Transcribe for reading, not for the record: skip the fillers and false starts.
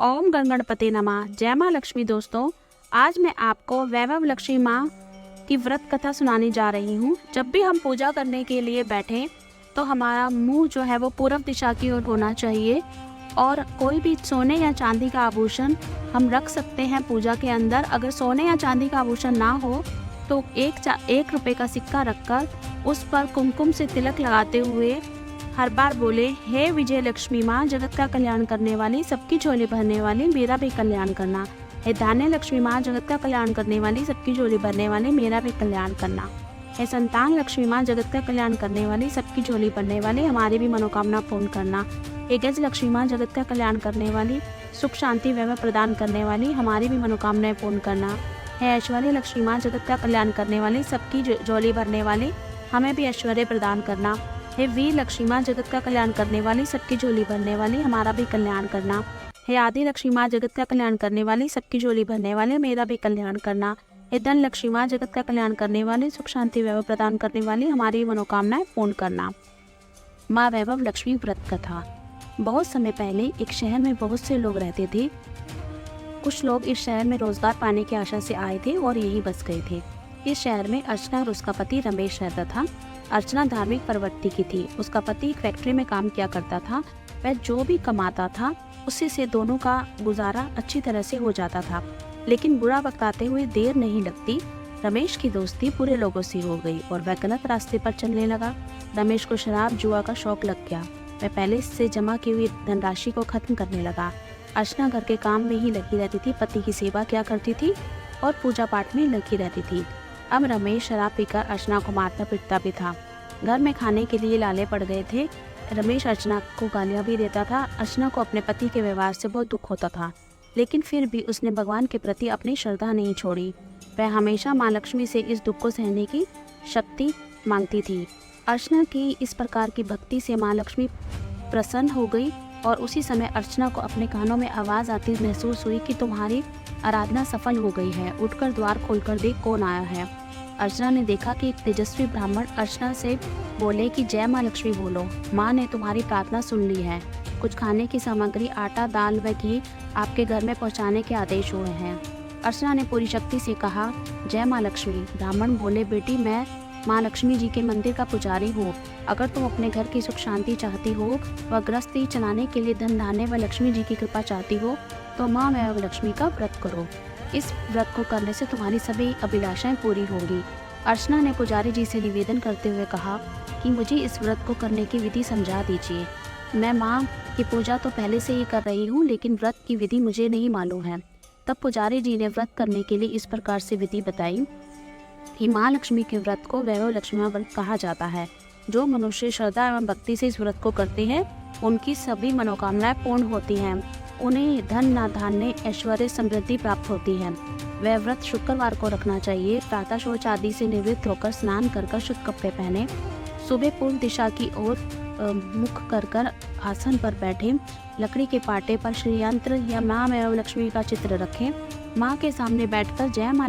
ओम गणगणपते नमः। जय माँ लक्ष्मी। दोस्तों, आज मैं आपको वैभव लक्ष्मी माँ की व्रत कथा सुनाने जा रही हूँ। जब भी हम पूजा करने के लिए बैठें तो हमारा मुंह जो है वो पूर्व दिशा की ओर होना चाहिए और कोई भी सोने या चांदी का आभूषण हम रख सकते हैं पूजा के अंदर। अगर सोने या चांदी का आभूषण ना हो तो एक रुपये का सिक्का रखकर उस पर कुमकुम से तिलक लगाते हुए हर बार बोले, हे विजय लक्ष्मी माँ, जगत का कल्याण करने वाली, सबकी झोली भरने वाली, मेरा भी कल्याण करना। हे धान्य लक्ष्मी माँ, जगत का कल्याण करने वाली, सबकी झोली भरने वाली, मेरा भी कल्याण करना। हे संतान लक्ष्मी माँ, जगत का कल्याण करने वाली, सबकी झोली भरने वाली, हमारी भी मनोकामना पूर्ण करना। हे गज लक्ष्मी माँ, जगत का कल्याण करने वाली, सुख शांति वैभव प्रदान करने वाली, हमारी भी मनोकामनाएं पूर्ण करना। हे ऐश्वर्य लक्ष्मी माँ, जगत का कल्याण करने वाली, सबकी झोली भरने वाली, हमें भी ऐश्वर्य प्रदान करना। हे वीर लक्ष्मी माँ, जगत का कल्याण करने वाली, सबकी झोली भरने वाली, हमारा भी कल्याण करना। हे आदि लक्ष्मी माँ, जगत का कल्याण करने वाली, सबकी झोली भरने वाले, मेरा भी कल्याण करना। हे धन लक्ष्मी माँ, जगत का कल्याण करने वाली, सुख शांति वैभव प्रदान करने वाली, हमारी मनोकामनाएं पूर्ण करना। माँ वैभव लक्ष्मी व्रत कथा। बहुत समय पहले एक शहर में बहुत से लोग रहते थे। कुछ लोग इस शहर में रोजगार पाने की आशा से आए थे और यहीं बस गए थे। इस शहर में अर्चना और उसका पति रमेश रहता था। अर्चना धार्मिक प्रवृत्ति की थी। उसका पति एक फैक्ट्री में काम किया करता था। वह जो भी कमाता था उसी से दोनों का गुजारा अच्छी तरह से हो जाता था। लेकिन बुरा वक्त आते हुए देर नहीं लगती, रमेश की दोस्ती बुरे लोगों से हो गई और वह गलत रास्ते पर चलने लगा। रमेश को शराब जुआ का शौक लग गया। वह पहले से जमा की हुई धनराशि को खत्म करने लगा। अर्चना घर के काम में ही लगी रहती थी, पति की सेवा किया करती थी और पूजा पाठ में लगी रहती थी। अब रमेश शराब पीकर अर्चना को मारता पीटता भी था। घर में खाने के लिए लाले पड़ गए थे। रमेश अर्चना को गालियां भी देता था। अर्चना को अपने पति के व्यवहार से बहुत दुख होता था, लेकिन फिर भी उसने भगवान के प्रति अपनी श्रद्धा नहीं छोड़ी। वह हमेशा माँ लक्ष्मी से इस दुख को सहने की शक्ति मांगती थी। अर्चना की इस प्रकार की भक्ति से माँ लक्ष्मी प्रसन्न हो गई और उसी समय अर्चना को अपने कानों में आवाज़ आती महसूस हुई कि तुम्हारी आराधना सफल हो गई है, उठकर द्वार खोलकर देख कौन आया है। अर्चना ने देखा कि एक तेजस्वी ब्राह्मण अर्चना से बोले कि जय माँ लक्ष्मी बोलो, माँ ने तुम्हारी प्रार्थना सुन ली है। कुछ खाने की सामग्री, आटा, दाल व घी आपके घर में पहुँचाने के आदेश हुए हैं। अर्चना ने पूरी शक्ति से कहा, जय माँ लक्ष्मी। ब्राह्मण बोले, बेटी मैं माँ लक्ष्मी जी के मंदिर का पुजारी हूँ। अगर तुम अपने घर की सुख शांति चाहती हो व गृहस्थी चलाने के लिए धन धान्य व लक्ष्मी जी की कृपा चाहती हो तो माँ वैभव लक्ष्मी का व्रत करो। इस व्रत को करने से तुम्हारी सभी अभिलाषाएं पूरी होंगी। अर्चना ने पुजारी जी से निवेदन करते हुए कहा कि मुझे इस व्रत को करने की विधि समझा दीजिए। मैं माँ की पूजा तो पहले से ही कर रही हूँ, लेकिन व्रत की विधि मुझे नहीं मालूम है। तब पुजारी जी ने व्रत करने के लिए इस प्रकार से विधि बताई कि माँ लक्ष्मी के व्रत को वैभव लक्ष्मी व्रत कहा जाता है। जो मनुष्य श्रद्धा एवं भक्ति से इस व्रत को करते हैं उनकी सभी मनोकामनाएं पूर्ण होती हैं। उन्हें धन धान्य ऐश्वर्य समृद्धि प्राप्त होती है। वह व्रत शुक्रवार को रखना चाहिए। प्रातः शौच आदि से निवृत्त होकर स्नान कर शुद्ध कपड़े पहने, सुबह पूर्व दिशा की ओर मुख कर आसन पर बैठे, लकड़ी के पाटे पर श्री यंत्र या माँ वैभव लक्ष्मी का चित्र रखें। माँ के सामने बैठकर जय माँ